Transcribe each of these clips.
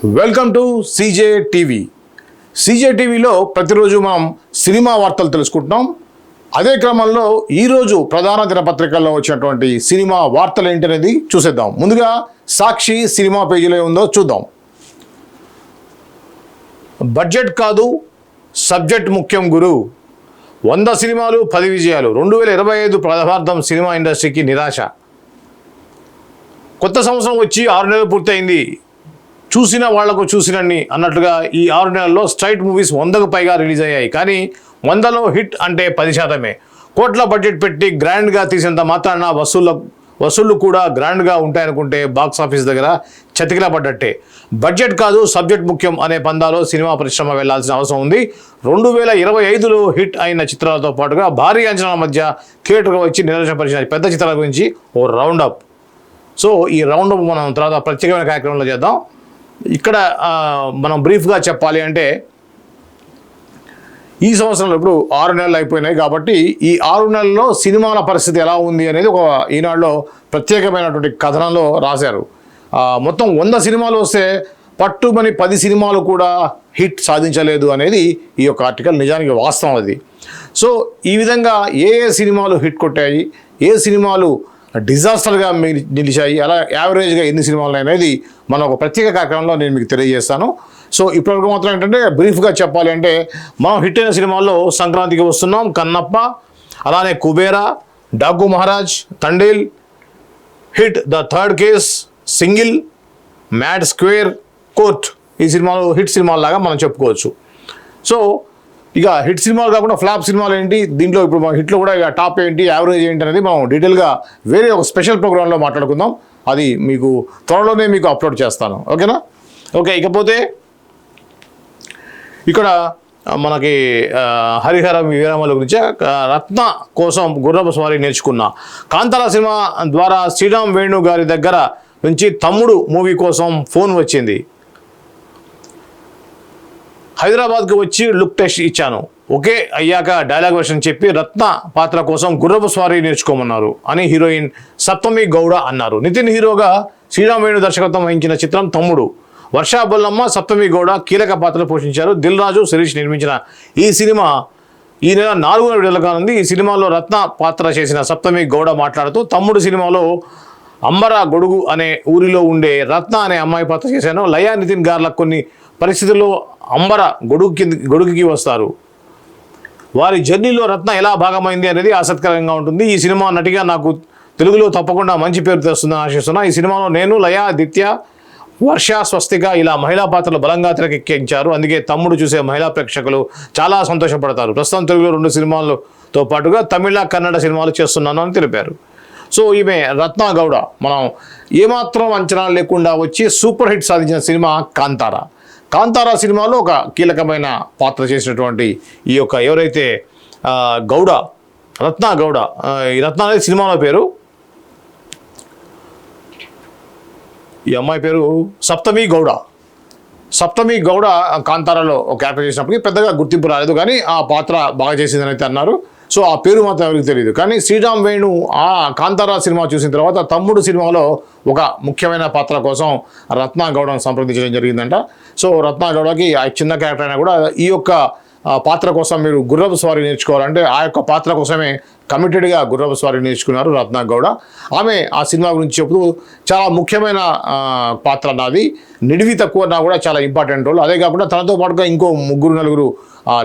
Welcome to CJ TV. CJ టీవీలో ప్రతిరోజు మనం సినిమా వార్తలు తెలుసుకుంటున్నాం. అదే క్రమంలో ఈరోజు ప్రధాన దినపత్రికల్లో వచ్చినటువంటి సినిమా వార్తలు ఏంటనేది చూసేద్దాం. ముందుగా సాక్షి సినిమా పేజీలో ఉందో చూద్దాం. బడ్జెట్ కాదు సబ్జెక్ట్ ముఖ్యం గురు, 100 సినిమాలు 10 విజయాలు, 2025 ప్రథమార్థం సినిమా ఇండస్ట్రీకి నిరాశ. కొత్త సంవత్సరం వచ్చి 6 నెలలు పూర్తయింది. చూసిన వాళ్లకు చూసినన్ని అన్నట్లుగా ఈ 6 నెలల్లో స్ట్రైట్ మూవీస్ 100కు పైగా రిలీజ్ అయ్యాయి. కానీ 100లో హిట్ అంటే 10%. కోట్ల బడ్జెట్ పెట్టి గ్రాండ్గా తీసినంత మాత్రాన వసూళ్లు కూడా గ్రాండ్గా ఉంటాయనుకుంటే బాక్స్ ఆఫీస్ దగ్గర చతికిల పడ్డట్టే. బడ్జెట్ కాదు సబ్జెక్ట్ ముఖ్యం అనే పందాలో సినిమా పరిశ్రమ వెళ్లాల్సిన అవసరం ఉంది. 2025లో హిట్ అయిన చిత్రాలతో పాటుగా భారీ అంచనాల మధ్య థియేటర్గా వచ్చి నిరాశపరిచిన పెద్ద చిత్రాల గురించి ఓ రౌండప్. సో ఈ రౌండప్ మనం తర్వాత ప్రత్యేకమైన కార్యక్రమంలో చేద్దాం. ఇక్కడ మనం బ్రీఫ్గా చెప్పాలి అంటే ఈ సంవత్సరంలో ఇప్పుడు 6 నెలలు అయిపోయినాయి కాబట్టి ఈ 6 నెలల్లో సినిమాల పరిస్థితి ఎలా ఉంది అనేది ఒక ఈనాడులో ప్రత్యేకమైనటువంటి కథనంలో రాశారు. మొత్తం 100 సినిమాలు వస్తే పట్టుమని 10 సినిమాలు కూడా హిట్ సాధించలేదు అనేది ఈ యొక్క ఆర్టికల్. నిజానికి వాస్తవం అది. సో ఈ విధంగా ఏ సినిమాలు హిట్ కొట్టాయి, ఏ సినిమాలు డిజాస్టర్గా నిలిచాయి, అలా యావరేజ్గా ఎన్ని సినిమాలు అనేది మనం ఒక ప్రత్యేక కార్యక్రమంలో నేను మీకు తెలియజేస్తాను. సో ఇప్పటివరకు మాత్రం ఏంటంటే బ్రీఫ్గా చెప్పాలి అంటే మనం హిట్ అయిన సినిమాల్లో సంక్రాంతికి వస్తున్నాం, కన్నప్ప, అలానే Kubera, Daaku Maharaj, Thandel, hit the third case, single, mad square, court ఈ సినిమాలు హిట్ సినిమాలాగా మనం చెప్పుకోవచ్చు. సో ఇక హిట్ సినిమాలు కాకుండా ఫ్లాప్ సినిమాలు ఏంటి, దీంట్లో ఇప్పుడు మన హిట్లో కూడా ఇక టాప్ ఏంటి, యావరేజ్ ఏంటి అనేది మనం డీటెయిల్గా వేరే ఒక స్పెషల్ ప్రోగ్రాంలో మాట్లాడుకుందాం. అది మీకు త్వరలోనే మీకు అప్లోడ్ చేస్తాను. ఓకేనా? ఓకే. ఇకపోతే ఇక్కడ మనకి హరిహర వీరమల గురించి రత్న కోసం గుర్రపు స్వారీ నేర్చుకున్న కాంతారా సినిమా ద్వారా శ్రీరామ్ వేణు గారి దగ్గర నుంచి తమ్ముడు మూవీ కోసం ఫోన్ వచ్చింది. హైదరాబాద్కి వచ్చి లుక్ టెస్ట్ ఇచ్చాను, ఓకే అయ్యాక డైలాగ్ వర్షన్ చెప్పి రత్న పాత్ర కోసం గుర్రపు స్వారీ నేర్చుకోమన్నారు అని హీరోయిన్ సప్తమి గౌడ అన్నారు. నితిన్ హీరోగా శ్రీరామ్ వేణు దర్శకత్వం వహించిన చిత్రం తమ్ముడు. వర్షా బొల్లమ్మ, సప్తమి గౌడ కీలక పాత్రలు పోషించారు. దిల్ రాజు, శిరీష్ నిర్మించిన ఈ సినిమా ఈ నెల 4వ విడుదల కానుంది. ఈ సినిమాలో రత్న పాత్ర చేసిన సప్తమి గౌడ మాట్లాడుతూ తమ్ముడు సినిమాలో అంబర గొడుగు అనే ఊరిలో ఉండే రత్న అనే అమ్మాయి పాత్ర చేశాను. లయా నితిన్ గార్ల కొన్ని పరిస్థితుల్లో అంబర గొడుగుకి వస్తారు. వారి జర్నీలో రత్న ఎలా భాగమైంది అనేది ఆసక్తికరంగా ఉంటుంది. ఈ సినిమా నటిగా నాకు తెలుగులో తప్పకుండా మంచి పేరు తెస్తుందని ఆశిస్తున్నా. ఈ సినిమాలో నేను, లయా, దిత్య, వర్ష, స్వస్తిక ఇలా మహిళా పాత్రలు బలంగా తెరకెక్కించారు. అందుకే తమ్ముడు చూసే మహిళా ప్రేక్షకులు చాలా సంతోషపడతారు. ప్రస్తుతం తెలుగులో 2 సినిమాలతో పాటుగా తమిళ, కన్నడ సినిమాలు చేస్తున్నాను అని తెలిపారు. సో ఈమె రత్న గౌడ మనం ఏమాత్రం అంచనా లేకుండా వచ్చి సూపర్ హిట్ సాధించిన సినిమా కాంతారా. కాంతారా సినిమాలో ఒక కీలకమైన పాత్ర చేసినటువంటి ఈ యొక్క ఎవరైతే గౌడ, రత్న గౌడ, ఈ రత్న అనేది సినిమాలో పేరు, ఈ అమ్మాయి పేరు సప్తమి గౌడ. సప్తమి గౌడ కాంతారాలో ఒక క్యారెక్టర్ చేసినప్పటికీ పెద్దగా గుర్తింపు రాలేదు, కానీ ఆ పాత్ర బాగా చేసిందని అయితే అన్నారు. సో ఆ పేరు మాత్రం ఎవరికి తెలియదు. కానీ శ్రీరామ్ వేణు ఆ కాంతారా సినిమా చూసిన తర్వాత తమ్ముడు సినిమాలో ఒక ముఖ్యమైన పాత్ర కోసం రత్న గౌడను సంప్రదించడం జరిగిందంట. సో రత్న గౌడకి ఆ చిన్న క్యారెక్టర్ అయినా కూడా ఈ యొక్క పాత్ర కోసం మీరు గుర్రపు స్వారీ నేర్చుకోవాలంటే ఆ యొక్క పాత్ర కోసమే కమిటెడ్గా గుర్రపు స్వారీ నేర్చుకున్నారు రత్న గౌడ. ఆమె ఆ సినిమా గురించి చెబుతూ చాలా ముఖ్యమైన పాత్ర నాది, నిడివి తక్కువ నా కూడా చాలా ఇంపార్టెంట్ రోల్. అదే కాకుండా తనతో పాటుగా ఇంకో 3-4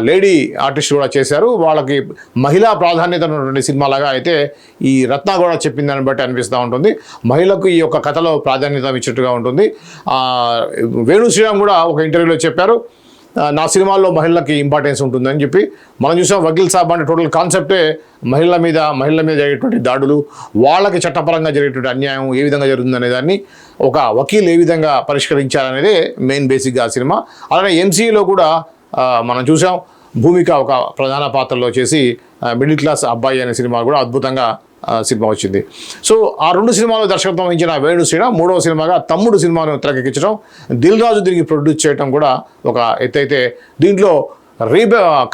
లేడీ ఆర్టిస్ట్ కూడా చేశారు. వాళ్ళకి మహిళా ప్రాధాన్యత ఉన్నటువంటి సినిమాలాగా అయితే ఈ రత్న గౌడ చెప్పిన దాన్ని బట్టి అనిపిస్తూ ఉంటుంది. మహిళకు ఈ యొక్క కథలో ప్రాధాన్యత ఇచ్చినట్టుగా ఉంటుంది. వేణు శ్రీరామ్ కూడా ఒక ఇంటర్వ్యూలో చెప్పారు, నా సినిమాల్లో మహిళలకి ఇంపార్టెన్స్ ఉంటుందని చెప్పి. మనం చూసాం వకీల్ సాబ్ అంటే టోటల్ కాన్సెప్టే మహిళల మీద జరిగేటువంటి దాడులు, వాళ్ళకి చట్టపరంగా జరిగేటువంటి అన్యాయం ఏ విధంగా జరుగుతుందనే దాన్ని ఒక వకీల్ ఏ విధంగా పరిష్కరించాలనేదే మెయిన్ బేసిక్గా ఆ సినిమా. అలానే ఎంసీఏలో కూడా మనం చూసాం భూమిక ఒక ప్రధాన పాత్రలో చేసి మిడిల్ క్లాస్ అబ్బాయి అనే సినిమా కూడా అద్భుతంగా సినిమా వచ్చింది. సో ఆ 2 సినిమాలు దర్శకత్వం వహించిన వేణు శ్రీరామ్ 3వ సినిమాగా తమ్ముడు సినిమాను తెరకెక్కించడం, దిల్ రాజు తిరిగి ప్రొడ్యూస్ చేయడం కూడా ఒక ఎత్తైతే. దీంట్లో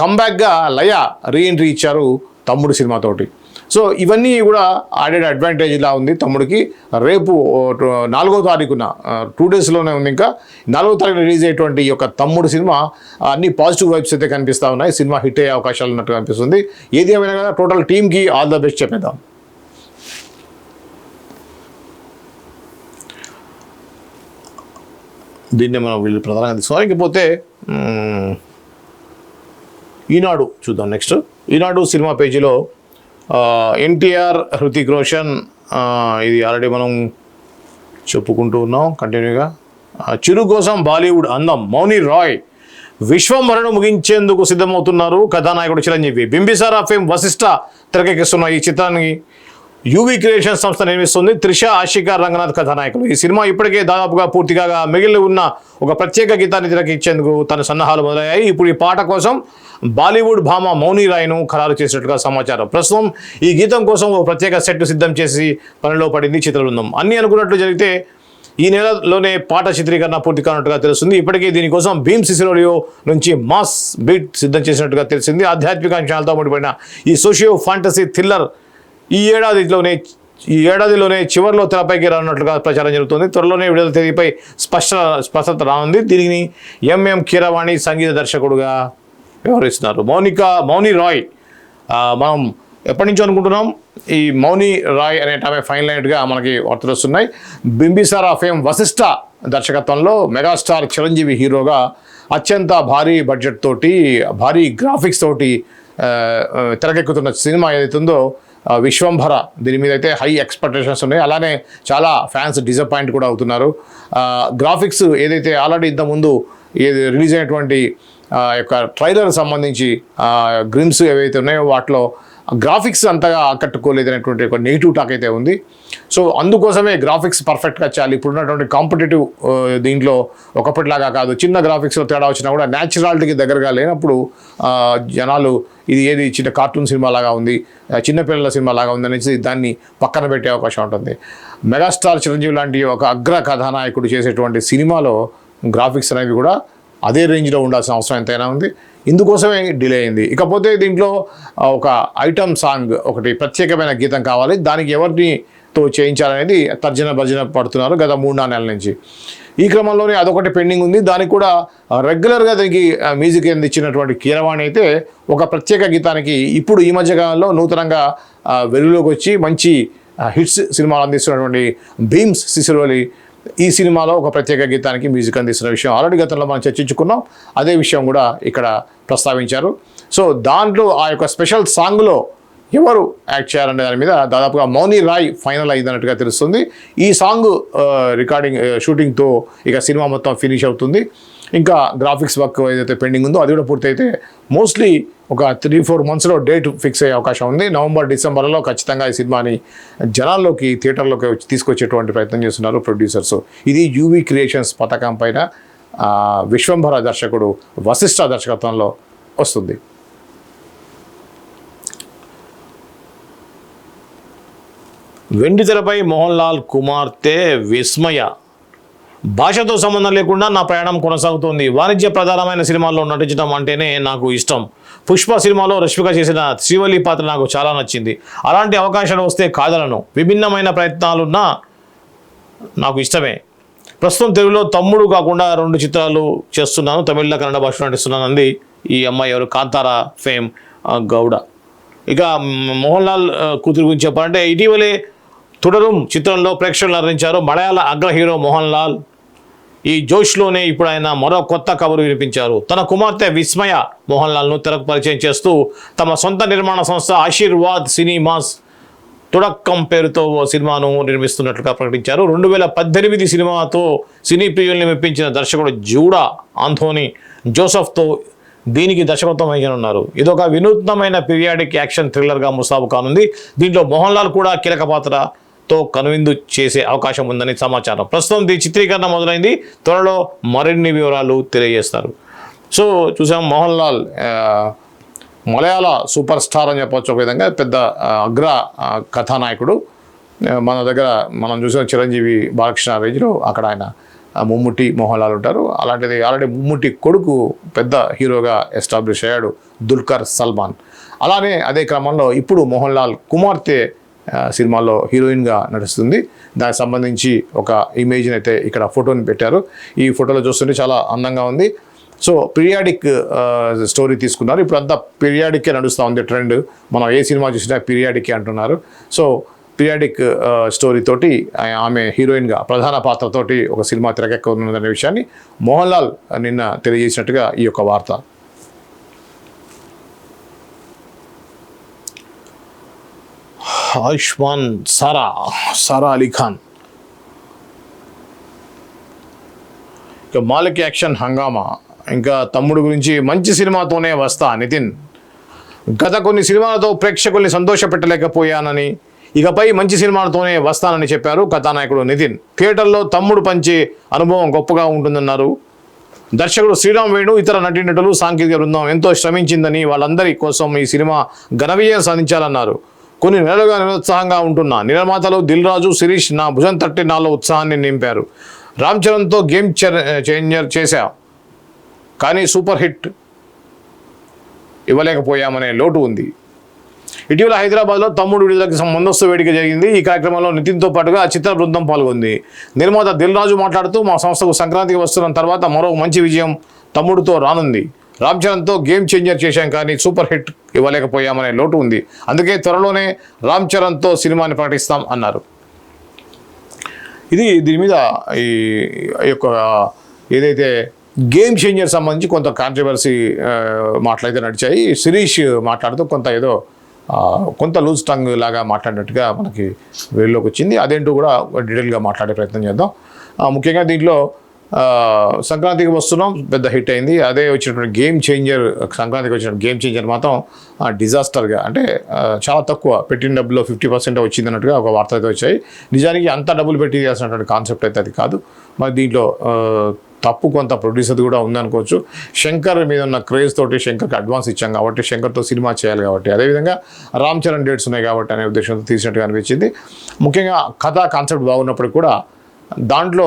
కంబ్యాక్గా లయ రీఎంట్రీ ఇచ్చారు తమ్ముడు సినిమాతోటి. సో ఇవన్నీ కూడా యాడెడ్ అడ్వాంటేజ్ ఇలా ఉంది తమ్ముడికి. రేపు 4వ తారీఖున 2 డేస్లోనే ఉంది, ఇంకా 4వ తారీఖున రిలీజ్ అయ్యేటువంటి ఈ యొక్క తమ్ముడు సినిమా అన్ని పాజిటివ్ వైబ్స్ అయితే కనిపిస్తూ ఉన్నాయి. సినిమా హిట్ అయ్యే అవకాశాలు ఉన్నట్టు కనిపిస్తుంది. ఏది ఏమైనా కదా టోటల్ టీమ్కి ఆల్ ద బెస్ట్ చెప్పేద్దాం. దీన్నే మనం వీళ్ళు ప్రధానంగా తీసుకోవాలి. ఇకపోతే ఈనాడు చూద్దాం. నెక్స్ట్ ఈనాడు సినిమా పేజీలో ఎన్టీఆర్, హృతిక్ రోషన్, ఇది ఆల్రెడీ మనం చెప్పుకుంటూ ఉన్నాం కంటిన్యూగా. చిరు కోసం బాలీవుడ్ అందం మౌని రాయ్ విశ్వంభరను ముగించేందుకు సిద్ధమవుతున్నారు కథానాయకుడు చిరంజీవి. బింబిసారా ఫేమ్ వశిష్ఠ తెరకెక్కిస్తున్న ఈ చిత్రాన్ని యూవీ క్రియేషన్ సంస్థ నిర్మిస్తుంది. త్రిష, ఆషికా, రంగనాథ్ కథానాయకులు. ఈ సినిమా ఇప్పటికే దాదాపుగా పూర్తిగా మిగిలి ఉన్న ఒక ప్రత్యేక గీతాన్ని తెరకెక్కించేందుకు తన సన్నాహాలు మొదలయ్యాయి. ఇప్పుడు ఈ పాట కోసం బాలీవుడ్ భామ మౌని రాయ్ను ఖరారు చేసినట్టుగా సమాచారం. ప్రస్తుతం ఈ గీతం కోసం ఒక ప్రత్యేక సెట్ సిద్ధం చేసి పనిలో పడింది చిత్ర బృందం. అన్ని అనుకున్నట్లు జరిగితే ఈ నెలలోనే పాట చిత్రీకరణ పూర్తి కానట్టుగా తెలుస్తుంది. ఇప్పటికే దీనికోసం భీమ్ సిసిరోలియో నుంచి మాస్ బీట్ సిద్ధం చేసినట్టుగా తెలిసింది. ఆధ్యాత్మిక అంశాలతో ముడిపడిన ఈ సోషియో ఫాంటసీ థ్రిల్లర్ ఈ ఏడాదిలోనే చివరిలో తెరపైకి రానున్నట్లుగా ప్రచారం జరుగుతుంది. త్వరలోనే విడుదల తేదీపై స్పష్టత రానుంది. దీనిని ఎంఎం కీరవాణి సంగీత దర్శకుడుగా వ్యవహరిస్తున్నారు. మౌని రాయ్ మనం ఎప్పటి నుంచో అనుకుంటున్నాం. ఈ మౌని రాయ్ అనే ఆమె ఫైనల్ అయినట్టుగా మనకి వార్తలు వస్తున్నాయి. బింబిసారా ఫేమ్ వశిష్ఠ దర్శకత్వంలో మెగాస్టార్ చిరంజీవి హీరోగా అత్యంత భారీ బడ్జెట్ తోటి, భారీ గ్రాఫిక్స్ తోటి తెరకెక్కుతున్న సినిమా ఏదైతుందో విశ్వంభర, దీని మీద అయితే హై ఎక్స్పెక్టేషన్స్ ఉన్నాయి. అలానే చాలా ఫ్యాన్స్ డిసప్పాయింట్ కూడా అవుతున్నారు. గ్రాఫిక్స్ ఏదైతే ఆల్రెడీ ఇంతకుముందు రిలీజ్ అయినటువంటి యొక్క ట్రైలర్ సంబంధించి గ్రిమ్స్ ఏవైతే ఉన్నాయో వాటిలో గ్రాఫిక్స్ అంతగా ఆకట్టుకోలేదనేటువంటి ఒక నెగిటివ్ టాక్ అయితే ఉంది. సో అందుకోసమే గ్రాఫిక్స్ పర్ఫెక్ట్గా చాలి. ఇప్పుడున్నటువంటి కాంపిటేటివ్ దీంట్లో ఒకప్పటిలాగా కాదు, చిన్న గ్రాఫిక్స్లో తేడా వచ్చినా కూడా న్యాచురాలిటీకి దగ్గరగా లేనప్పుడు జనాలు ఇది ఏది చిన్న కార్టూన్ సినిమా లాగా ఉంది, చిన్నపిల్లల సినిమా లాగా ఉంది అనేసి దాన్ని పక్కన పెట్టే అవకాశం ఉంటుంది. మెగాస్టార్ చిరంజీవి లాంటి ఒక అగ్ర కథానాయకుడు చేసేటువంటి సినిమాలో గ్రాఫిక్స్ అనేవి కూడా అదే రేంజ్లో ఉండాల్సిన అవసరం ఎంతైనా ఉంది. ఇందుకోసమే డిలే అయింది. ఇకపోతే దీంట్లో ఒక ఐటమ్ సాంగ్, ఒకటి ప్రత్యేకమైన గీతం కావాలి. దానికి ఎవరితో చేయించాలనేది తర్జన భర్జన పడుతున్నారు గత 3-4 నెలల నుంచి. ఈ క్రమంలోనే అదొకటి పెండింగ్ ఉంది. దానికి కూడా రెగ్యులర్గా దానికి మ్యూజిక్ అందించినటువంటి కీరవాణి అయితే ఒక ప్రత్యేక గీతానికి ఇప్పుడు ఈ మధ్యకాలంలో నూతనంగా వెలుగులోకి వచ్చి మంచి హిట్స్ సినిమాలు అందిస్తున్నటువంటి భీమ్స్ సిసిరోలి ఈ సినిమాలో ఒక ప్రత్యేక గీతానికి మ్యూజిక్ అందిస్తున్న విషయం ఆల్రెడీ గతంలో మనం చర్చించుకున్నాం. అదే విషయం కూడా ఇక్కడ ప్రస్తావించారు. సో దాంట్లో ఆ యొక్క స్పెషల్ సాంగ్లో ఎవరు యాక్ట్ చేయాలనే దాని మీద దాదాపుగా మౌని రాయ్ ఫైనల్ అయిందన్నట్టుగా తెలుస్తుంది. ఈ సాంగ్ రికార్డింగ్ షూటింగ్తో ఇక సినిమా మొత్తం ఫినిష్ అవుతుంది. ఇంకా గ్రాఫిక్స్ వర్క్ ఏదైతే పెండింగ్ ఉందో అది కూడా పూర్తయితే మోస్ట్లీ ఒక 3-4 మంత్స్లో డేట్ ఫిక్స్ అయ్యే అవకాశం ఉంది. నవంబర్, డిసెంబర్లో ఖచ్చితంగా ఈ సినిమాని జనాల్లోకి, థియేటర్లోకి తీసుకొచ్చేటువంటి ప్రయత్నం చేస్తున్నారు ప్రొడ్యూసర్స్. ఇది యూవీ క్రియేషన్స్ పథకం పైన విశ్వంభర దర్శకుడు వశిష్ఠ దర్శకత్వంలో వస్తుంది. వెండితెరపై మోహన్ లాల్ కుమార్తె విస్మయ. భాషతో సంబంధం లేకుండా నా ప్రయాణం కొనసాగుతోంది. వాణిజ్య ప్రధానమైన సినిమాల్లో నటించడం అంటేనే నాకు ఇష్టం. పుష్ప సినిమాలో రష్మిక చేసిన శ్రీవల్లి పాత్ర నాకు చాలా నచ్చింది. అలాంటి అవకాశాలు వస్తే కాదలను. విభిన్నమైన ప్రయత్నాలున్నా నాకు ఇష్టమే. ప్రస్తుతం తెలుగులో తమ్ముడు కాకుండా 2 చిత్రాలు చేస్తున్నాను. తమిళ, కన్నడ భాషలో నటిస్తున్నాను అంది ఈ అమ్మాయి. ఎవరు? కాంతారా ఫేమ్ గౌడ. ఇక మోహన్ లాల్ కూతురు గురించి చెప్పాలంటే ఇటీవలే తుడరుం చిత్రంలో ప్రేక్షకులు అలరించారు మలయాళ అగ్ర హీరో మోహన్ లాల్. ఈ జోష్లోనే ఇప్పుడు ఆయన మరో కొత్త కబురు వినిపించారు. తన కుమార్తె విస్మయ మోహన్ లాల్ను తెరకు పరిచయం చేస్తూ తమ సొంత నిర్మాణ సంస్థ ఆశీర్వాద్ సినిమాస్ తుడక్కం పేరుతో ఓ సినిమాను నిర్మిస్తున్నట్లుగా ప్రకటించారు. 2018 సినిమాతో సినీ ప్రియుల్ని మెప్పించిన దర్శకుడు జూడా ఆంథోనీ జోసెఫ్తో దీనికి దర్శకత్వం వహించనున్నారు. ఇదొక వినూత్నమైన పీరియాడిక్ యాక్షన్ థ్రిల్లర్గా ముస్తాబు కానుంది. దీంట్లో మోహన్ లాల్ కూడా కీలక పాత్రతో కనువిందు చేసే అవకాశం ఉందని సమాచారం. ప్రస్తుతం దీని చిత్రీకరణ మొదలైంది. త్వరలో మరిన్ని వివరాలు తెలియజేస్తారు. సో చూసాం, మోహన్ లాల్ మలయాళ సూపర్ స్టార్ అని చెప్పవచ్చు. ఒక విధంగా పెద్ద అగ్ర కథానాయకుడు. మన దగ్గర మనం చూసిన చిరంజీవి, బాలకృష్ణ రేంజ్లో అక్కడ ఆయన ముమ్ముట్టి మోహన్ లాల్ ఉంటారు. అలాంటిది ఆల్రెడీ ముమ్ముట్టి కొడుకు పెద్ద హీరోగా ఎస్టాబ్లిష్ అయ్యాడు దుల్కర్ సల్మాన్. అలానే అదే క్రమంలో ఇప్పుడు మోహన్ లాల్ కుమార్తె సినిమాలో హీరోయిన్గా నడుస్తుంది. దానికి సంబంధించి ఒక ఇమేజ్ని అయితే ఇక్కడ ఫోటోని పెట్టారు. ఈ ఫోటోలో చూస్తుంటే చాలా అందంగా ఉంది. సో పీరియాడిక్ స్టోరీ తీసుకున్నారు. ఇప్పుడు అంతా పీరియాడిక్కే నడుస్తూ ఉంది ట్రెండ్. మనం ఏ సినిమా చూసినా పీరియాడిక్కే అంటున్నారు. సో పీరియాడిక్ స్టోరీ తోటి ఆమె హీరోయిన్గా ప్రధాన పాత్రతోటి ఒక సినిమా తెరకెక్కనుందనే విషయాన్ని మోహన్ లాల్ నిన్న తెలియజేసినట్టుగా ఈ యొక్క వార్త. ఆయుష్మాన్ సారా అలీ ఖాన్, ఇక మాలిక్ యాక్షన్ హంగామా, ఇంకా తమ్ముడు గురించి మంచి సినిమాతోనే వస్తా నితిన్. గత కొన్ని సినిమాలతో ప్రేక్షకుల్ని సంతోషపెట్టలేకపోయానని ఇకపై మంచి సినిమాలతోనే వస్తానని చెప్పారు కథానాయకుడు నితిన్. థియేటర్లో తమ్ముడు పంచే అనుభవం గొప్పగా ఉంటుందన్నారు. దర్శకుడు శ్రీరామ్ వేణు, ఇతర నటీనటులు, సాంకేతిక బృందం ఎంతో శ్రమించిందని, వాళ్ళందరి కోసం ఈ సినిమా ఘన విజయం సాధించాలన్నారు. కొన్ని నెలలుగా నిరుత్సాహంగా ఉంటున్నా నిర్మాతలు దిల్ రాజు, శిరీష్ నా భుజం తట్టి నాలో ఉత్సాహాన్ని నింపారు. రామ్ చరణ్తో గేమ్ చేంజర్ చేశా, కానీ సూపర్ హిట్ ఇవ్వలేకపోయామనే లోటు ఉంది. ఇటీవల హైదరాబాద్లో తమ్ముడు విడుదలకి ముందస్తు వేడుక జరిగింది. ఈ కార్యక్రమంలో నితిన్తో పాటుగా చిత్ర బృందం పాల్గొంది. నిర్మాత దిల్ రాజు మాట్లాడుతూ మా సంస్థకు సంక్రాంతికి వస్తున్న తర్వాత మరో మంచి విజయం తమ్ముడుతో రానుంది. రామ్ చరణ్తో గేమ్ చేంజర్ చేశాం, కానీ సూపర్ హిట్ ఇవ్వలేకపోయామనే లోటు ఉంది. అందుకే త్వరలోనే రామ్ చరణ్తో సినిమాని ప్రకటిస్తాం అన్నారు. దీని మీద ఈ యొక్క ఏదైతే గేమ్ చేంజర్ సంబంధించి కొంత కాంట్రవర్సీ మాటలైతే నడిచాయి. శిరీష్ మాట్లాడుతూ కొంత లూజ్ టంగ్ లాగా మాట్లాడినట్టుగా మనకి వేళ్ళలోకి వచ్చింది. అదేంటో కూడా డీటెయిల్గా మాట్లాడే ప్రయత్నం చేద్దాం. ముఖ్యంగా దీంట్లో సంక్రాంతికి వస్తున్నాం పెద్ద హిట్ అయింది. అదే వచ్చినటువంటి గేమ్ చేంజర్, సంక్రాంతికి వచ్చిన గేమ్ చేంజర్ మాత్రం డిజాస్టర్గా, అంటే చాలా తక్కువ పెట్టిన డబ్బులో 50% వచ్చింది అన్నట్టుగా ఒక వార్త అయితే వచ్చాయి. నిజానికి అంత డబ్బులు పెట్టి చేయాల్సినటువంటి కాన్సెప్ట్ అయితే అది కాదు. మరి దీంట్లో తప్పు కొంత ప్రొడ్యూసర్ కూడా ఉందనుకోవచ్చు. శంకర్ మీద ఉన్న క్రేజ్ తోటి శంకర్కి అడ్వాన్స్ ఇచ్చాం కాబట్టి, శంకర్తో సినిమా చేయాలి కాబట్టి, అదేవిధంగా రామ్ చరణ్ డేట్స్ ఉన్నాయి కాబట్టి అనే ఉద్దేశంతో తీసినట్టుగా అనిపించింది. ముఖ్యంగా కథ కాన్సెప్ట్ బాగున్నప్పుడు కూడా దాంట్లో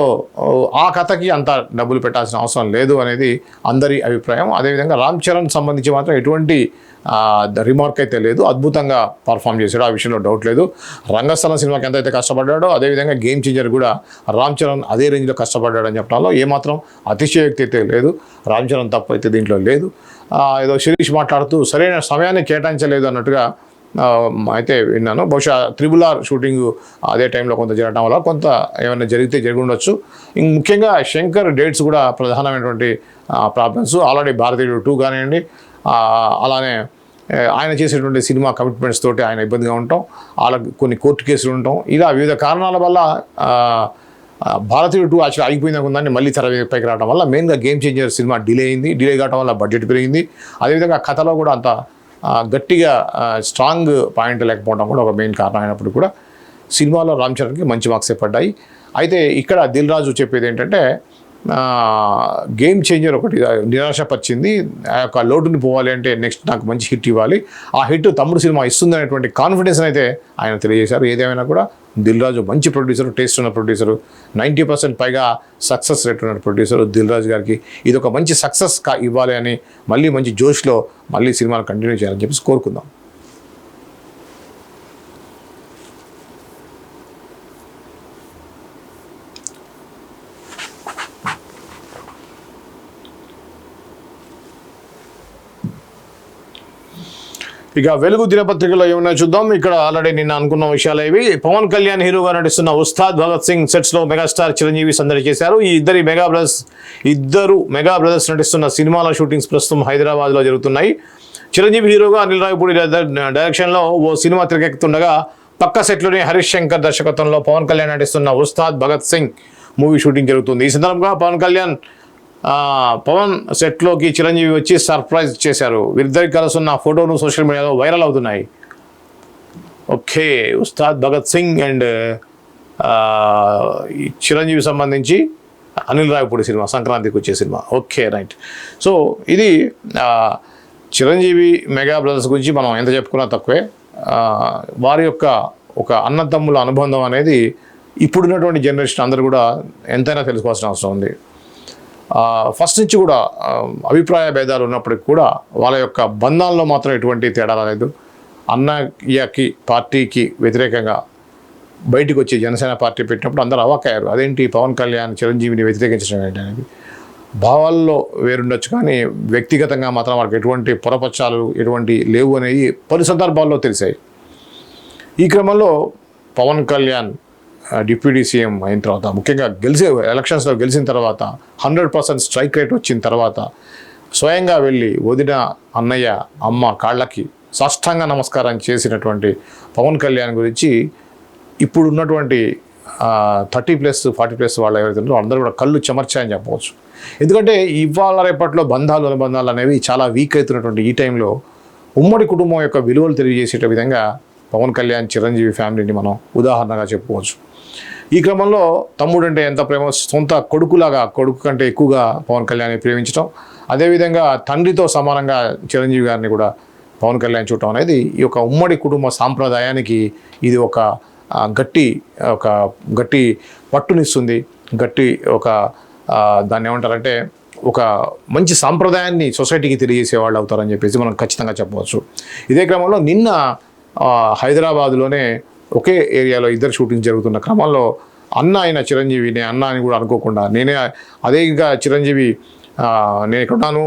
ఆ కథకి అంత డబ్బులు పెట్టాల్సిన అవసరం లేదు అనేది అందరి అభిప్రాయం. అదేవిధంగా రామ్ చరణ్ సంబంధించి మాత్రం ఎటువంటి రిమార్క్ అయితే లేదు, అద్భుతంగా పర్ఫామ్ చేశాడు, ఆ విషయంలో డౌట్ లేదు. రంగస్థలం సినిమాకి ఎంతైతే కష్టపడ్డాడో అదేవిధంగా గేమ్ చేంజర్ కూడా రామ్ చరణ్ అదే రేంజ్లో కష్టపడ్డాడు అని చెప్పడంలో ఏమాత్రం అతిశయోక్తి అయితే లేదు. రామ్ చరణ్ తప్పు అయితే దీంట్లో లేదు. ఏదో శిరీష్ మాట్లాడుతూ సరైన సమయాన్ని కేటాయించలేదు అన్నట్టుగా అయితే విన్నాను. బహుశా RRR షూటింగ్ అదే టైంలో కొంత జరగడం వల్ల కొంత ఏమైనా జరిగితే జరిగి ఉండొచ్చు. ముఖ్యంగా శంకర్ డేట్స్ కూడా ప్రధానమైనటువంటి ప్రాబ్లమ్స్. ఆల్రెడీ భారతీయుడు 2 కానివ్వండి, అలానే ఆయన చేసేటువంటి సినిమా కమిట్మెంట్స్ తోటి ఆయన ఇబ్బందిగా ఉంటాం, వాళ్ళకి కొన్ని కోర్టు కేసులు ఉంటాం, ఇలా వివిధ కారణాల వల్ల భారతీయుడు 2 యాక్చువల్ ఆగిపోయింది అనుకుందాన్ని మళ్ళీ తెరపైకి రావడం వల్ల మెయిన్గా గేమ్ చేంజర్ సినిమా డిలే అయింది. డిలే కావడం వల్ల బడ్జెట్ పెరిగింది. అదేవిధంగా కథలో కూడా అంత గట్టిగా స్ట్రాంగ్ పాయింట్ లేకపోవడం కూడా ఒక మెయిన్ కారణం అయినప్పుడు కూడా సినిమాలో రామ్ చరణ్కి మంచి మార్క్సే పడ్డాయి. అయితే ఇక్కడ దిల్ రాజు చెప్పేది ఏంటంటే గేమ్ చేంజర్ ఒకటి నిరాశపరిచింది. ఆ యొక్క లోటుని పోవాలి అంటే నెక్స్ట్ నాకు మంచి హిట్ ఇవ్వాలి, ఆ హిట్ తమ్ముడు సినిమా ఇస్తుంది అనేటువంటి కాన్ఫిడెన్స్ అయితే ఆయన తెలియజేశారు. ఏదేమైనా కూడా దిల్ రాజు మంచి ప్రొడ్యూసర్, టేస్ట్ ఉన్న ప్రొడ్యూసరు, 90% పైగా సక్సెస్ రేట్ ఉన్న ప్రొడ్యూసర్ దిల్ రాజు గారికి ఇది ఒక మంచి సక్సెస్ ఇవ్వాలి అని మళ్ళీ మంచి జోష్లో మళ్ళీ సినిమాలు కంటిన్యూ చేయాలని చెప్పేసి కోరుకుందాం. ఇక వెలుగు దినపత్రికలో ఏమన్నా చూద్దాం. ఇక్కడ ఆల్రెడీ నిన్న అనుకున్న విషయాలు ఇవి. పవన్ కళ్యాణ్ హీరోగా నటిస్తున్న ఉస్తాద్ భగత్ సింగ్ సెట్స్లో మెగాస్టార్ చిరంజీవి సందడి చేశారు. ఈ ఇద్దరు మెగా బ్రదర్స్ నటిస్తున్న సినిమాల షూటింగ్స్ ప్రస్తుతం హైదరాబాద్లో జరుగుతున్నాయి. చిరంజీవి హీరోగా అనిల్ రావిపూడి డైరెక్షన్లో ఓ సినిమా తెరకెక్కుతుండగా పక్క సెట్లోని హరీష్ శంకర్ దర్శకత్వంలో పవన్ కళ్యాణ్ నటిస్తున్న ఉస్తాద్ భగత్ సింగ్ మూవీ షూటింగ్ జరుగుతుంది. ఈ సందర్భంగా పవన్ సెట్లోకి చిరంజీవి వచ్చి సర్ప్రైజ్ చేశారు. వీరిద్దరికి కలుస్తున్న ఫోటోలు సోషల్ మీడియాలో వైరల్ అవుతున్నాయి. ఓకే, ఉస్తాద్ భగత్ సింగ్ అండ్ చిరంజీవి సంబంధించి అనిల్ రావిపూడి సినిమా, సంక్రాంతికి వచ్చే సినిమా. Okay, right. సో ఇది చిరంజీవి మెగా బ్రదర్స్ గురించి మనం ఎంత చెప్పుకున్నా తక్కువే. వారి యొక్క ఒక అన్నదమ్ముల అనుబంధం అనేది ఇప్పుడున్నటువంటి జనరేషన్ అందరూ కూడా ఎంతైనా తెలుసుకోవాల్సిన అవసరం ఉంది. ఫస్ట్ నుంచి కూడా అభిప్రాయ భేదాలు ఉన్నప్పటికీ కూడా వాళ్ళ యొక్క బంధాల్లో మాత్రం ఎటువంటి తేడా రాలేదు. అన్నయ్యకి పార్టీకి వ్యతిరేకంగా బయటకు వచ్చి జనసేన పార్టీ పెట్టినప్పుడు అందరూ అవాక్కయ్యారు. అదేంటి పవన్ కళ్యాణ్ చిరంజీవిని వ్యతిరేకించడం ఏంటి అనేది. భావాల్లో వేరుండొచ్చు కానీ వ్యక్తిగతంగా మాత్రం వాళ్ళకి ఎటువంటి పొరపచ్చాలు ఎటువంటి లేవు అనేవి పలు సందర్భాల్లో తెలిసాయి. ఈ క్రమంలో పవన్ కళ్యాణ్ డిప్యూటీ సీఎం అయిన తర్వాత, ముఖ్యంగా ఎలక్షన్స్లో గెలిచిన తర్వాత 100% స్ట్రైక్ రేట్ వచ్చిన తర్వాత స్వయంగా వెళ్ళి వదిన, అన్నయ్య, అమ్మ కాళ్ళకి సాష్టాంగ నమస్కారం చేసినటువంటి పవన్ కళ్యాణ్ గురించి ఇప్పుడు ఉన్నటువంటి 30+ 40+ వాళ్ళు ఎవరైతే ఉన్నారో అందరూ కూడా కళ్ళు చెమర్చాయని చెప్పవచ్చు. ఎందుకంటే ఇవాళ రేపట్లో అనుబంధాలు అనేవి చాలా వీక్ అవుతున్నటువంటి ఈ టైంలో ఉమ్మడి కుటుంబం యొక్క విలువలు తెలియజేసే విధంగా పవన్ కళ్యాణ్ చిరంజీవి ఫ్యామిలీని మనం ఉదాహరణగా చెప్పుకోవచ్చు. ఈ క్రమంలో తమ్ముడు అంటే ఎంత ప్రేమ, సొంత కొడుకు కంటే ఎక్కువగా పవన్ కళ్యాణ్ని ప్రేమించడం, అదేవిధంగా తండ్రితో సమానంగా చిరంజీవి గారిని కూడా పవన్ కళ్యాణ్ చూడటం అనేది ఈ యొక్క ఉమ్మడి కుటుంబ సాంప్రదాయానికి ఇది ఒక గట్టి పట్టునిస్తుంది. దాన్ని ఏమంటారంటే ఒక మంచి సాంప్రదాయాన్ని సొసైటీకి తెలియజేసే వాళ్ళు అవుతారని చెప్పేసి మనం ఖచ్చితంగా చెప్పవచ్చు. ఇదే క్రమంలో నిన్న హైదరాబాద్లోనే ఒకే ఏరియాలో 2 షూటింగ్ జరుగుతున్న క్రమంలో అన్న అయిన చిరంజీవిని అన్న అని కూడా అనుకోకుండా నేనే అదే ఇంకా చిరంజీవి నేను ఎక్కడున్నాను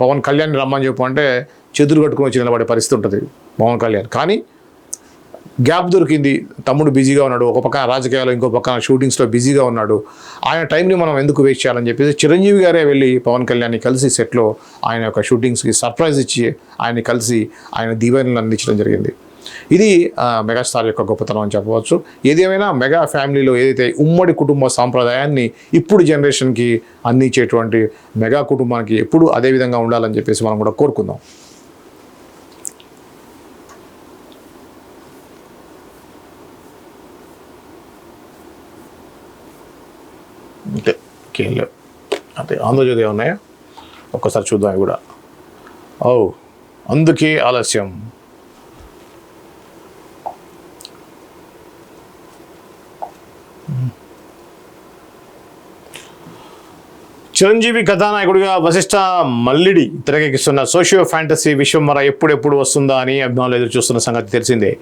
పవన్ కళ్యాణ్ రమ్మని చెప్పు అంటే చేతులు కట్టుకుని వచ్చి నిలబడే పరిస్థితి ఉంటుంది పవన్ కళ్యాణ్. కానీ గ్యాప్ దొరికింది, తమ్ముడు బిజీగా ఉన్నాడు, ఒక పక్కన రాజకీయాలు ఇంకో పక్కన షూటింగ్స్లో బిజీగా ఉన్నాడు, ఆయన టైంని మనం ఎందుకు వేస్ట్ చేయాలని చెప్పేసి చిరంజీవి గారే వెళ్ళి పవన్ కళ్యాణ్ని కలిసి సెట్లో ఆయన యొక్క షూటింగ్స్కి సర్ప్రైజ్ ఇచ్చి ఆయన్ని కలిసి ఆయన దీవెనలు అందించడం జరిగింది. ఇది మెగాస్టార్ యొక్క గొప్పతనం అని చెప్పవచ్చు. ఏదేమైనా మెగా ఫ్యామిలీలో ఏదైతే ఉమ్మడి కుటుంబ సాంప్రదాయాన్ని ఇప్పుడు జనరేషన్కి అందించేటువంటి మెగా కుటుంబానికి ఎప్పుడు అదే విధంగా ఉండాలని చెప్పేసి మనం కూడా కోరుకుందాం. అంటే ఆంధ్రజ్యోతి ఉన్నాయా ఒక్కసారి చూద్దాం కూడా. అందుకే ఆలస్యం. చిరంజీవి కథానాయకుడిగా వశిష్ఠ మల్లిడి తెరకెక్కిస్తున్న సోషియో ఫ్యాంటసీ విశ్వంబర ఎప్పుడెప్పుడు వస్తుందా అని అభిమానులు ఎదురు చూస్తున్న సంగతి తెలిసిందే.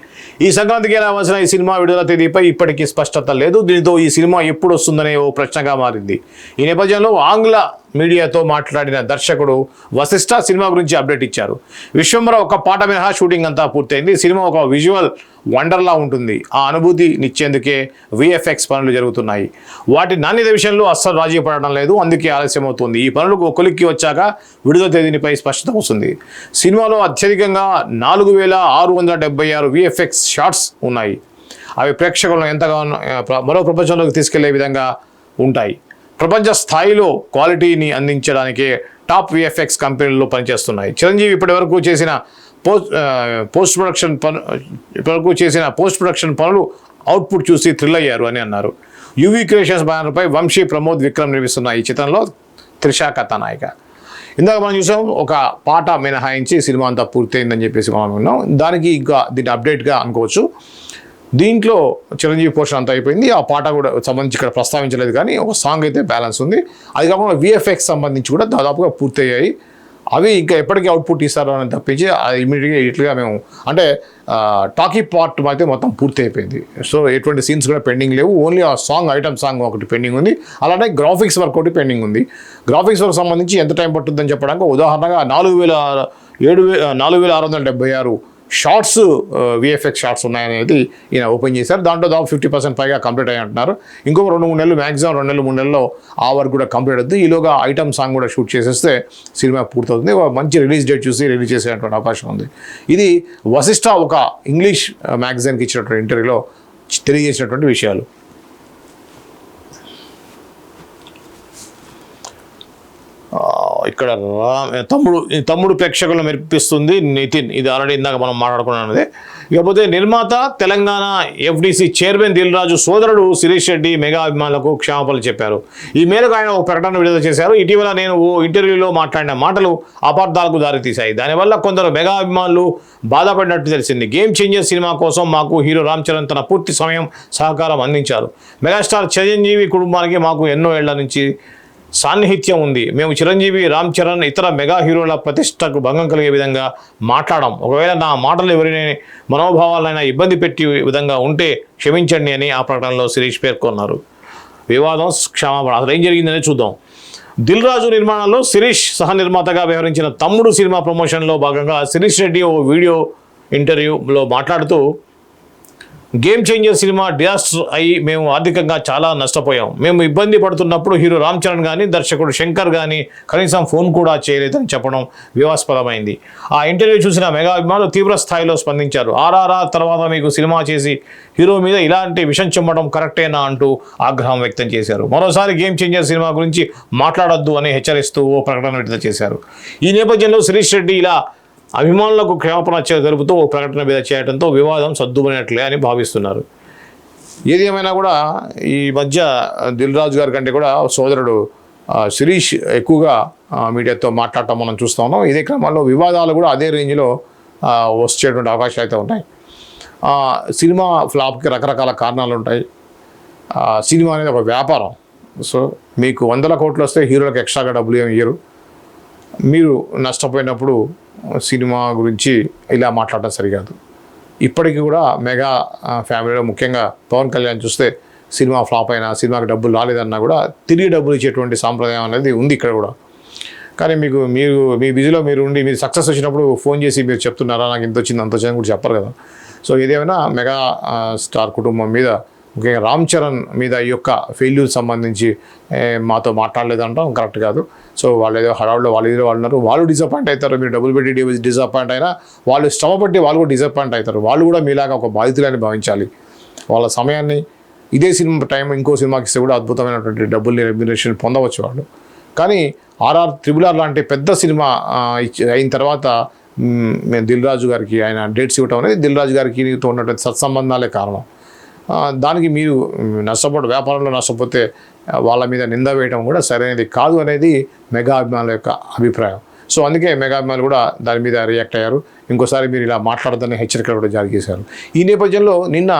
ఈ సంక్రాంతికి రావాల్సిన ఈ సినిమా విడుదల తేదీపై ఇప్పటికీ స్పష్టత లేదు. దీనితో ఈ సినిమా ఎప్పుడు వస్తుందనే ఓ ప్రశ్నగా మారింది. ఈ నేపథ్యంలో ఆంగ్ల మీడియాతో మాట్లాడిన దర్శకుడు వశిష్ఠ సినిమా గురించి అప్డేట్ ఇచ్చారు. విశ్వంబర ఒక పాట మినహా షూటింగ్ అంతా పూర్తయింది. సినిమా ఒక విజువల్ వండర్లా ఉంటుంది. ఆ అనుభూతినిచ్చేందుకే VFX పనులు జరుగుతున్నాయి. వాటి నాణ్యత విషయంలో అస్సలు రాజీ పడడం లేదు. అందుకే ఆలస్యం అవుతుంది. ఈ పనులకు కొలిక్కి వచ్చాక విడుదల తేదీనిపై స్పష్టత వస్తుంది. సినిమాలో అత్యధికంగా 4676 VFX షాట్స్ ఉన్నాయి. అవి ప్రేక్షకులను ఎంతగానో మరో ప్రపంచంలోకి తీసుకెళ్లే విధంగా ఉంటాయి. ప్రపంచ స్థాయిలో క్వాలిటీని అందించడానికే టాప్ VFX కంపెనీల్లో పనిచేస్తున్నాయి. చిరంజీవి ఇప్పటివరకు చేసిన పోస్ట్ ప్రొడక్షన్ పనులు అవుట్పుట్ చూసి థ్రిల్ అయ్యారు అని అన్నారు. UV క్రియేషన్స్ బ్యానర్పై వంశీ, ప్రమోద్, విక్రమ్ నిర్మిస్తున్న ఈ చిత్రంలో త్రిష కథానాయిక. ఇందాక మనం చూసాం, ఒక పాట మినహాయించి సినిమా అంతా పూర్తయిందని చెప్పేసి మనం విన్నాం. దానికి ఇంకా దీన్ని అప్డేట్గా అనుకోవచ్చు. దీంట్లో చిరంజీవి పోర్షన్ అంతా అయిపోయింది. ఆ పాట కూడా సంబంధించి ఇక్కడ ప్రస్తావించలేదు కానీ ఒక సాంగ్ అయితే బ్యాలెన్స్ ఉంది. అది కాకుండా VFX సంబంధించి కూడా దాదాపుగా పూర్తయ్యాయి. అవి ఇంకా ఎప్పటికీ అవుట్పుట్ ఇస్తారో అని తప్పించి అది ఇట్లుగా మేము అంటే టాకీ పార్ట్ అయితే మొత్తం పూర్తి అయిపోయింది. సో ఎటువంటి సీన్స్ కూడా పెండింగ్ లేవు. ఓన్లీ ఆ ఐటమ్ సాంగ్ ఒకటి పెండింగ్ ఉంది. అలానే గ్రాఫిక్స్ వర్క్ ఒకటి పెండింగ్ ఉంది. గ్రాఫిక్స్ వర్క్ సంబంధించి ఎంత టైం పట్టుద్దని చెప్పడానికి ఉదాహరణగా 4676 షార్ట్స్ VFX షార్ట్స్ ఉన్నాయనేది ఈయన ఓపెన్ చేశారు. దాంట్లో దాదాపు 50% పైగా కంప్లీట్ అయ్యి అంటున్నారు. ఇంకొక 2-3 నెలలు మ్యాక్సిమం 2 నెలలు 3 నెలల్లో ఆ వర్క్ కూడా కంప్లీట్ అవుతుంది. ఈలోగా ఐటమ్ సాంగ్ కూడా షూట్ చేసేస్తే సినిమా పూర్తవుతుంది. మంచి రిలీజ్ డేట్ చూసి రిలీజ్ చేసేటువంటి అవకాశం ఉంది. ఇది వశిష్ఠ ఒక ఇంగ్లీష్ మ్యాగజైన్కి ఇచ్చినటువంటి ఇంటర్వ్యూలో తెలియజేసినటువంటి విషయాలు. ఇక్కడ తమ్ముడు ప్రేక్షకులను మెరిపిస్తుంది నితిన్. ఇది ఆల్రెడీ ఇందాక మనం మాట్లాడుకున్నది. ఇకపోతే నిర్మాత తెలంగాణ FDC చైర్మన్ దిల్ రాజు సోదరుడు శిరీష్ రెడ్డి మెగా అభిమానులకు క్షమాపణలు చెప్పారు. ఈ మేరకు ఆయన ఒక ప్రకటన విడుదల చేశారు. ఇటీవల నేను ఓ ఇంటర్వ్యూలో మాట్లాడిన మాటలు అపార్థాలకు దారితీశాయి. దానివల్ల కొందరు మెగా అభిమానులు బాధపడినట్టు తెలిసింది. గేమ్ చేంజర్ సినిమా కోసం మాకు హీరో రామ్ చరణ్ తన పూర్తి సమయం సహకారం అందించారు. మెగాస్టార్ చిరంజీవి కుటుంబానికి మాకు ఎన్నో ఏళ్ల నుంచి సాన్నిహిత్యం ఉంది. మేము చిరంజీవి, రామ్ చరణ్, ఇతర మెగా హీరోల ప్రతిష్టకు భంగం కలిగే విధంగా మాట్లాడాం. ఒకవేళ నా మాటలు ఎవరిని మనోభావాలైనా ఇబ్బంది పెట్టి విధంగా ఉంటే క్షమించండి అని ఆ ప్రకటనలో శిరీష్ పేర్కొన్నారు. వివాదం క్షమాపణ, అసలు ఏం జరిగిందనే చూద్దాం. దిల్ రాజు నిర్మాణంలో శిరీష్ సహ నిర్మాతగా వ్యవహరించిన తమ్ముడు సినిమా ప్రమోషన్లో భాగంగా శిరీష్ రెడ్డి ఓ వీడియో ఇంటర్వ్యూలో మాట్లాడుతూ, గేమ్ చేంజర్ సినిమా డిజాస్టర్ అయ్యి మేము ఆర్థికంగా చాలా నష్టపోయాం. మేము ఇబ్బంది పడుతున్నప్పుడు హీరో రామ్ చరణ్ కానీ దర్శకుడు శంకర్ కానీ కనీసం ఫోన్ కూడా చేయలేదని చెప్పడం వివాదాస్పదమైంది. ఆ ఇంటర్వ్యూ చూసిన మెగా అభిమానులు తీవ్ర స్థాయిలో స్పందించారు. ఆర్ఆర్ఆర్ తర్వాత మీకు సినిమా చేసి హీరో మీద ఇలాంటి విషం చెమ్మడం కరెక్టేనా అంటూ ఆగ్రహం వ్యక్తం చేశారు. మరోసారి గేమ్ చేంజర్ సినిమా గురించి మాట్లాడొద్దు అని హెచ్చరిస్తూ ఓ ప్రకటన విడుదల చేశారు. ఈ నేపథ్యంలో శిరీష్ రెడ్డి ఇలా అభిమానులకు క్షమాపణ జరుపుతూ ఓ ప్రకటన మీద చేయడంతో వివాదం సద్దుమనేట్లే అని భావిస్తున్నారు. ఏది ఏమైనా కూడా ఈ మధ్య దిల్ రాజు గారి కంటే కూడా సోదరుడు శిరీష్ ఎక్కువగా మీడియాతో మాట్లాడటం మనం చూస్తూ ఉన్నాం. ఇదే క్రమంలో వివాదాలు కూడా అదే రేంజ్లో వచ్చేటువంటి అవకాశాలు అయితే ఉన్నాయి. సినిమా ఫ్లాప్కి రకరకాల కారణాలు ఉంటాయి. సినిమా అనేది ఒక వ్యాపారం. సో మీకు 100 కోట్లు వస్తే హీరోలకు ఎక్స్ట్రాగా డబ్బులు ఏమి ఇయ్యరు. మీరు నష్టపోయినప్పుడు సినిమా గురించి ఇలా మాట్లాడటం సరికాదు. ఇప్పటికీ కూడా మెగా ఫ్యామిలీలో ముఖ్యంగా పవన్ కళ్యాణ్ చూస్తే సినిమా ఫ్లాప్ అయినా, సినిమాకి డబ్బులు రాలేదన్నా కూడా తిరిగి డబ్బులు ఇచ్చేటువంటి సాంప్రదాయం అనేది ఉంది ఇక్కడ కూడా. కానీ మీరు మీ బిజీలో మీరు ఉండి మీరు సక్సెస్ వచ్చినప్పుడు ఫోన్ చేసి మీరు చెప్తున్నారా నాకు ఇంత వచ్చింది అంత వచ్చిందని కూడా చెప్పరు కదా. సో ఏదేమైనా మెగా స్టార్ కుటుంబం మీద ముఖ్యంగా రామ్ చరణ్ మీద ఈ యొక్క ఫెయిల్యూర్ సంబంధించి మాతో మాట్లాడలేదంటాం కరెక్ట్ కాదు. సో వాళ్ళు ఏదో హడావుల్లో వాళ్ళు ఉన్నారు, వాళ్ళు డిసప్పాయింట్ అవుతారు. మీరు డబ్బులు పెట్టి డిసప్పాయింట్ అయినా వాళ్ళు శ్రమపట్టి వాళ్ళు కూడా డిసప్పాయింట్ అవుతారు. వాళ్ళు కూడా మీలాగా ఒక బాధితులని భావించాలి. వాళ్ళ సమయాన్ని ఇదే సినిమా టైం ఇంకో సినిమాకి ఇస్తే కూడా అద్భుతమైనటువంటి డబ్బుల్ని రెమ్యునరేషన్ పొందవచ్చు వాళ్ళు. కానీ ఆర్ఆర్ ట్రిపుల్ ఆర్ లాంటి పెద్ద సినిమా అయిన తర్వాత దిల్ రాజు గారికి ఆయన డేట్స్ ఇవ్వటం అనేది దిల్ రాజు గారికి ఉన్నటువంటి సత్సంబంధాలే కారణం. దానికి మీరు వ్యాపారంలో నష్టపోతే వాళ్ళ మీద నింద వేయడం కూడా సరైనది కాదు అనేది మెగా అభిమానుల యొక్క అభిప్రాయం. సో అందుకే మెగా అభిమానులు కూడా దాని మీద రియాక్ట్ అయ్యారు. ఇంకోసారి మీరు ఇలా మాట్లాడదని హెచ్చరికలు కూడా జారీ చేశారు. ఈ నేపథ్యంలో నిన్న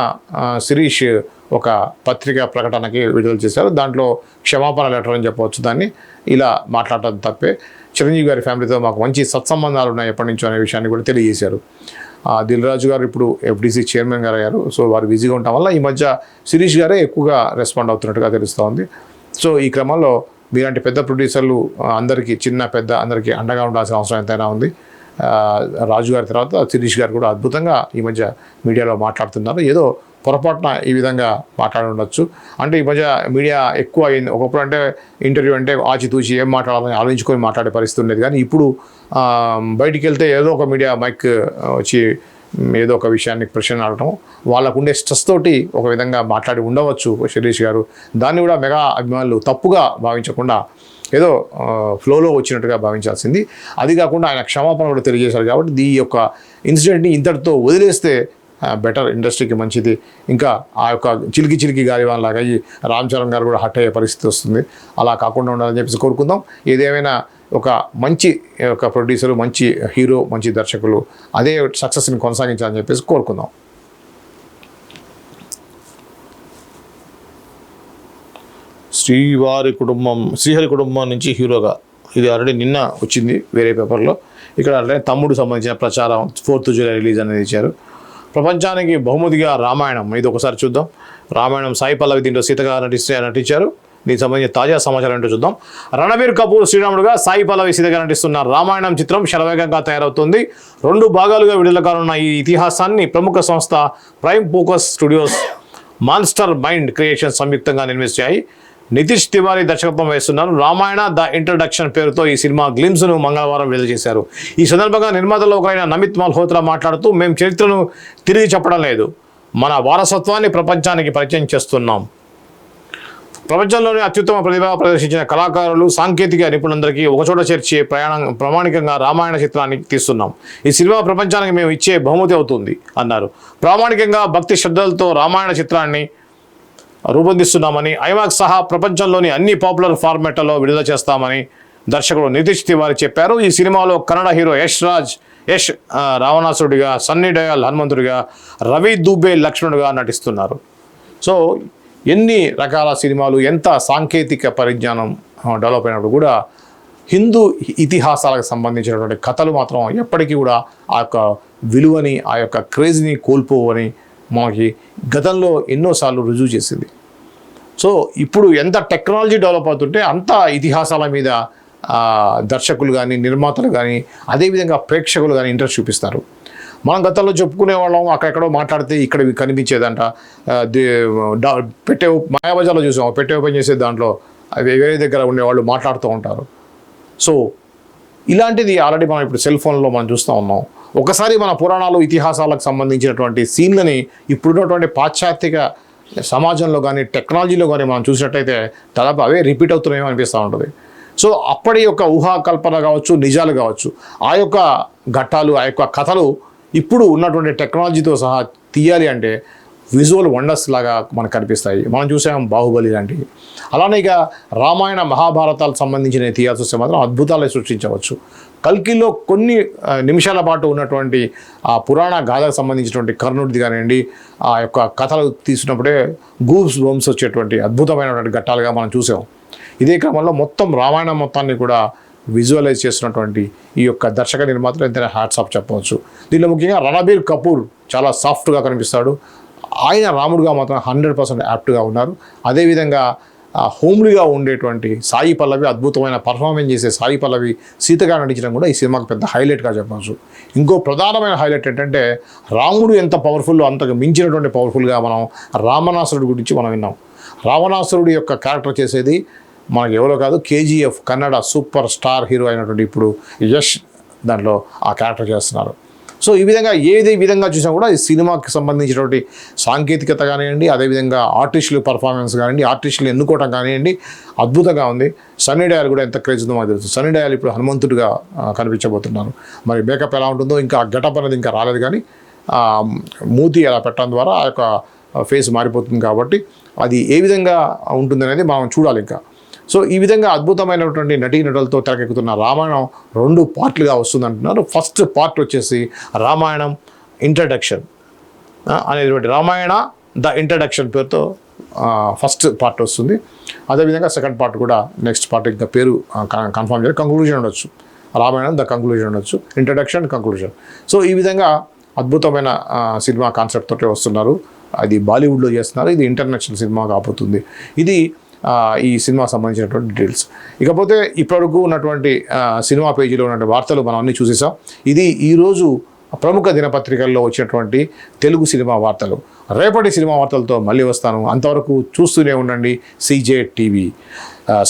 శిరీష్ ఒక పత్రికా ప్రకటనకి విడుదల చేశారు. దాంట్లో క్షమాపణ లెటర్ అని చెప్పవచ్చు. దాన్ని ఇలా మాట్లాడటం తప్పే. చిరంజీవి గారి ఫ్యామిలీతో మాకు మంచి సత్సంబంధాలు ఉన్నాయి ఎప్పటి నుంచో అనే విషయాన్ని కూడా తెలియజేశారు. దిల్ రాజు గారు ఇప్పుడు ఎఫ్డీసీ చైర్మన్ గారు అయ్యారు. సో వారు బిజీగా ఉండటం వల్ల ఈ మధ్య శిరీష్ గారే ఎక్కువగా రెస్పాండ్ అవుతున్నట్టుగా తెలుస్తూ ఉంది. సో ఈ క్రమంలో మీలాంటి పెద్ద ప్రొడ్యూసర్లు అందరికీ చిన్న పెద్ద అందరికీ అండగా ఉండాల్సిన అవసరం ఎంతైనా ఉంది. రాజు గారి తర్వాత శిరీష్ గారు కూడా అద్భుతంగా ఈ మధ్య మీడియాలో మాట్లాడుతున్నారు. ఏదో పొరపాటున ఈ విధంగా మాట్లాడి ఉండొచ్చు. అంటే ఈ మధ్య మీడియా ఎక్కువ అయింది. ఒకప్పుడు అంటే ఇంటర్వ్యూ అంటే ఆచితూచి ఏం మాట్లాడాలని ఆలోచించుకొని మాట్లాడే పరిస్థితి ఉండేది. కానీ ఇప్పుడు బయటికి వెళ్తే ఏదో ఒక మీడియా మైక్ వచ్చి ఏదో ఒక విషయాన్ని ప్రశ్న అడగటం, వాళ్ళకు ఉండే స్ట్రెస్ తోటి ఒక విధంగా మాట్లాడి ఉండవచ్చు శిరీష్ గారు. దాన్ని కూడా మెగా అభిమానులు తప్పుగా భావించకుండా ఏదో ఫ్లోలో వచ్చినట్టుగా భావించాల్సింది. అది కాకుండా ఆయన క్షమాపణ కూడా తెలియజేశారు. కాబట్టి ఈ యొక్క ఇన్సిడెంట్ని ఇంతటితో వదిలేస్తే బెటర్, ఇండస్ట్రీకి మంచిది. ఇంకా ఆ యొక్క చిలికి గాలివాన్లాగా ఈ రామ్ చరణ్ గారు కూడా హట్ అయ్యే పరిస్థితి వస్తుంది. అలా కాకుండా ఉండాలని చెప్పేసి కోరుకుందాం. ఏదేమైనా ఒక మంచి ఒక ప్రొడ్యూసరు, మంచి హీరో, మంచి దర్శకులు అదే సక్సెస్ని కొనసాగించాలని చెప్పేసి కోరుకుందాం. శ్రీహరి కుటుంబం నుంచి హీరోగా ఇది ఆల్రెడీ నిన్న వచ్చింది వేరే పేపర్లో. ఇక్కడ ఆల్రెడీ తమ్ముడు సంబంధించిన ప్రచారం 4th జూలై రిలీజ్ అనేది ఇచ్చారు. ప్రపంచానికి బహుమతిగా రామాయణం, ఇది ఒకసారి చూద్దాం. రామాయణం సాయి పల్లవి దీంట్లో సీతగా నటించారు. దీనికి సంబంధించిన తాజా సమాచారం ఏంటో చూద్దాం. రణబీర్ కపూర్ శ్రీరాముడుగా, సాయి పల్లవి సీతగా నటిస్తున్న రామాయణం చిత్రం శరవేగంగా తయారవుతుంది. 2 భాగాలుగా విడుదల కానున్న ఈ ఇతిహాసాన్ని ప్రముఖ సంస్థ prime focus studios, monster mind creation సంయుక్తంగా నిర్మించాయి. నితీష్ తివారీ దర్శకత్వం వహిస్తున్నారు. రామాయణ ద ఇంట్రడక్షన్ పేరుతో ఈ సినిమా గ్లిమ్స్ను మంగళవారం విడుదల చేశారు. ఈ సందర్భంగా నిర్మాతల్లో ఒకరైన నమిత్ మల్హోత్రా మాట్లాడుతూ, మేము చరిత్రను తిరిగి చెప్పడం లేదు, మన వారసత్వాన్ని ప్రపంచానికి పరిచయం చేస్తున్నాం. ప్రపంచంలోని అత్యుత్తమ ప్రతిభ ప్రదర్శించిన కళాకారులు, సాంకేతిక నిపుణులందరికీ ఒకచోట చేర్చే ప్రామాణికంగా రామాయణ చిత్రాన్ని తీస్తున్నాం. ఈ సినిమా ప్రపంచానికి మేము ఇచ్చే బహుమతి అవుతుంది అన్నారు. ప్రామాణికంగా భక్తి శ్రద్ధలతో రామాయణ చిత్రాన్ని రూపొందిస్తున్నామని, ఐమాక్స్ సహా ప్రపంచంలోని అన్ని పాపులర్ ఫార్మాట్లలో విడుదల చేస్తామని దర్శకుడు నితీష్ తివారీ చెప్పారు. ఈ సినిమాలో కన్నడ హీరో యష్ రావణాసుడిగా, సన్నీ డయోల్ హనుమంతుడిగా, రవి దూబే లక్ష్మణుడిగా నటిస్తున్నారు. సో ఎన్ని రకాల సినిమాలు, ఎంత సాంకేతిక పరిజ్ఞానం డెవలప్ అయినప్పుడు కూడా హిందూ ఇతిహాసాలకు సంబంధించినటువంటి కథలు మాత్రం ఎప్పటికీ కూడా ఆ యొక్క విలువని ఆ యొక్క క్రేజ్ని కోల్పోవని మనకి గతంలో ఎన్నోసార్లు రుజువు చేసింది. సో ఇప్పుడు ఎంత టెక్నాలజీ డెవలప్ అవుతుంటే అంత ఇతిహాసాల మీద దర్శకులు కానీ నిర్మాతలు కానీ అదేవిధంగా ప్రేక్షకులు కానీ ఇంట్రెస్ట్ చూపిస్తారు. మనం గతంలో చెప్పుకునే వాళ్ళం అక్కడెక్కడో మాట్లాడితే ఇక్కడ కనిపించేదంట. పెట్టే మాయాబజార్లో చూసాం, పెట్టే ఓపెన్ చేసే దాంట్లో వేరే దగ్గర ఉండేవాళ్ళు మాట్లాడుతూ ఉంటారు. సో ఇలాంటిది ఆల్రెడీ మనం ఇప్పుడు సెల్ ఫోన్లో మనం చూస్తూ ఉన్నాం. ఒకసారి మన పురాణాలు ఇతిహాసాలకు సంబంధించినటువంటి సీన్లని ఇప్పుడున్నటువంటి పాశ్చాత్యక సమాజంలో కానీ టెక్నాలజీలో కానీ మనం చూసినట్టయితే దాదాపు అవే రిపీట్ అవుతున్నాయో అనిపిస్తూ ఉంటుంది. సో అప్పటి యొక్క ఊహాకల్పన కావచ్చు, నిజాలు కావచ్చు, ఆ యొక్క ఘట్టాలు, ఆ యొక్క కథలు ఇప్పుడు ఉన్నటువంటి టెక్నాలజీతో సహా తీయాలి అంటే విజువల్ వండర్స్ లాగా మనకు కనిపిస్తాయి. మనం చూసాం బాహుబలి లాంటివి. అలానే ఇక రామాయణ మహాభారతాలకు సంబంధించిన తీయాల్సి వస్తే మాత్రం అద్భుతాలు సృష్టించవచ్చు. కల్కిలో కొన్ని నిమిషాల పాటు ఉన్నటువంటి ఆ పురాణ గాథకు సంబంధించినటువంటి కర్ణుడిది కానివ్వండి, ఆ యొక్క కథలు తీసినప్పుడే గూస్ బంప్స్ వచ్చేటువంటి అద్భుతమైనటువంటి ఘట్టాలుగా మనం చూసాం. ఇదే క్రమంలో మొత్తం రామాయణం మొత్తాన్ని కూడా విజువలైజ్ చేస్తున్నటువంటి ఈ యొక్క దర్శక నిర్మాతలు ఎంతైనా హ్యాట్స్ ఆఫ్ చెప్పవచ్చు. దీనిలో ముఖ్యంగా రణబీర్ కపూర్ చాలా సాఫ్ట్గా కనిపిస్తాడు. ఆయన రాముడుగా మాత్రం 100% యాప్ట్గా ఉన్నారు. అదేవిధంగా హోమ్లీగా ఉండేటువంటి సాయి పల్లవి, అద్భుతమైన పర్ఫార్మెన్స్ చేసే సాయి పల్లవి సీతగా నటించడం కూడా ఈ సినిమాకి పెద్ద హైలైట్గా చెప్పవచ్చు. ఇంకో ప్రధానమైన హైలైట్ ఏంటంటే రాముడు ఎంత పవర్ఫుల్, అంతకు మించినటువంటి పవర్ఫుల్గా మనం రావణాసురుడి గురించి మనం విన్నాం. రావణాసురుడి యొక్క క్యారెక్టర్ చేసేది మనకు ఎవరో కాదు, KGF Kannada super star hero అయినటువంటి ఇప్పుడు యష్ దాంట్లో ఆ క్యారెక్టర్ చేస్తున్నారు. సో ఈ విధంగా ఏదే విధంగా చూసినా కూడా ఈ సినిమాకి సంబంధించినటువంటి సాంకేతికత కానివ్వండి, అదేవిధంగా ఆర్టిస్టుల పర్ఫార్మెన్స్ కానివ్వండి, ఆర్టిస్టులు ఎన్నుకోవటం కానివ్వండి అద్భుతంగా ఉంది. సన్నీ డయాల్ కూడా ఎంత క్రేజ్ ఉందో మాకు తెలుసు. సన్నీ డయాల్ ఇప్పుడు హనుమంతుడిగా కనిపించబోతున్నారు. మరి మేకప్ ఎలా ఉంటుందో, ఇంకా గెటప్ అనేది ఇంకా రాలేదు, కానీ మూతి అలా పెట్టడం ద్వారా ఆ యొక్క ఫేస్ మారిపోతుంది. కాబట్టి అది ఏ విధంగా ఉంటుందనేది మనం చూడాలి ఇంకా. సో ఈ విధంగా అద్భుతమైనటువంటి నటీనటులతో తెరకెక్కుతున్న రామాయణం 2 పార్ట్లుగా వస్తుందంటున్నారు. ఫస్ట్ పార్ట్ వచ్చేసి రామాయణం ఇంట్రడక్షన్ అనేటువంటి రామాయణ ద ఇంట్రడక్షన్ పేరుతో ఫస్ట్ పార్ట్ వస్తుంది. అదేవిధంగా సెకండ్ పార్ట్ కూడా నెక్స్ట్ పార్ట్ ఇంకా పేరు కన్ఫర్మ్ చేయాలి, కంక్లూజన్ ఉండొచ్చు. రామాయణం ద కంక్లూజన్ ఉండొచ్చు, ఇంట్రడక్షన్ కంక్లూజన్. సో ఈ విధంగా అద్భుతమైన సినిమా కాన్సెప్ట్ తోటి వస్తున్నారు. అది బాలీవుడ్లో చేస్తున్నారు, ఇది ఇంటర్నేషనల్ సినిమా కాబోతుంది. ఇది ఈ సినిమా సంబంధించినటువంటి డీటెయిల్స్. ఇకపోతే ఇప్పటివరకు ఉన్నటువంటి సినిమా పేజీలో ఉన్నటువంటి వార్తలు మనం అన్నీ చూసేసాం. ఇది ఈరోజు ప్రముఖ దినపత్రికల్లో వచ్చినటువంటి తెలుగు సినిమా వార్తలు. రేపటి సినిమా వార్తలతో మళ్ళీ వస్తాను. అంతవరకు చూస్తూనే ఉండండి CJ TV.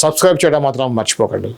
సబ్స్క్రైబ్ చేయడం మాత్రం మర్చిపోకండి.